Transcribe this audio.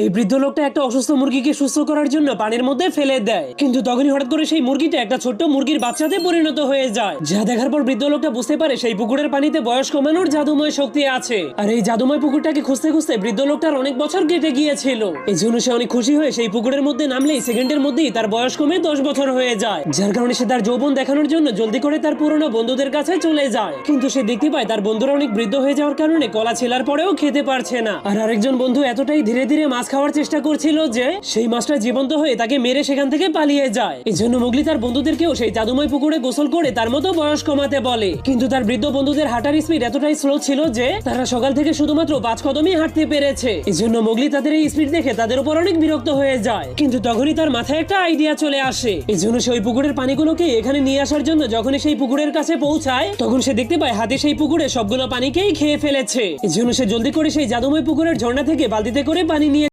এই বৃদ্ধ লোকটা একটা অসুস্থ মুরগিকে সুস্থ করার জন্য পানির মধ্যে ফেলে দেয়, কিন্তু তখনই হঠাৎ করে সেই মুরগিটা একটা ছোট্ট মুরগির বাচ্চাতে পরিণত হয়ে যায়, যা দেখার পর বৃদ্ধ লোকটা বুঝতে পারে সেই পুকুরের পানিতে বয়স কমানোর জাদুময় শক্তি আছে। আর এই জাদুময় পুকুরটাকে খুঁজতে খুঁজতে বৃদ্ধ লোকটার অনেক বছর কেটে গিয়েছিল। এই জন্য সে অনেক খুশি হয়ে সেই পুকুরের মধ্যে নামলেই সেকেন্ডের মধ্যেই তার বয়স কমে 10 বছর হয়ে যায়, যার কারণে সে তার যৌবন দেখানোর জন্য জলদি করে তার পুরনো বন্ধুদের কাছে চলে যায়। কিন্তু সে দেখতে পায় তার বন্ধুরা অনেক বৃদ্ধ হয়ে যাওয়ার কারণে কলা ছেলার পরেও খেতে পারছে না। আর আরেকজন বন্ধু এতটাই ধীরে ধীরে মাছ খাওয়ার চেষ্টা করছিল যে সেই মাছটা জীবন্ত হয়ে তাকে মেরে সেখান থেকে পালিয়ে যায়। এই জন্য মোগলি তার বন্ধুদেরকেও সেই জাদুময় পুকুরে গোসল করে তার মতো বয়স কমাতে বলে, কিন্তু তার বৃদ্ধ বন্ধুদের হাঁটার স্পিড এতটাই স্লো ছিল যে তারা সকাল থেকে শুধুমাত্র 5 কদমই হাঁটতে পেরেছে। এই জন্য মোগলি তাদের এই স্পিড দেখে তাদের উপর অনেক বিরক্ত হয়ে যায়। কিন্তু তখনই তার মাথায় একটা আইডিয়া চলে আসে। এই জন্য সে ওই পুকুরের পানিগুলোকে এখানে নিয়ে আসার জন্য যখনই সেই পুকুরের কাছে পৌঁছায় তখন সে দেখতে পায় হাতি সেই পুকুরে সবগুলো পানিকেই খেয়ে ফেলেছে। এই জন্য সে জলদি করে সেই জাদুময় পুকুরের ঝর্ণা থেকে বালতিতে করে পানি নিয়ে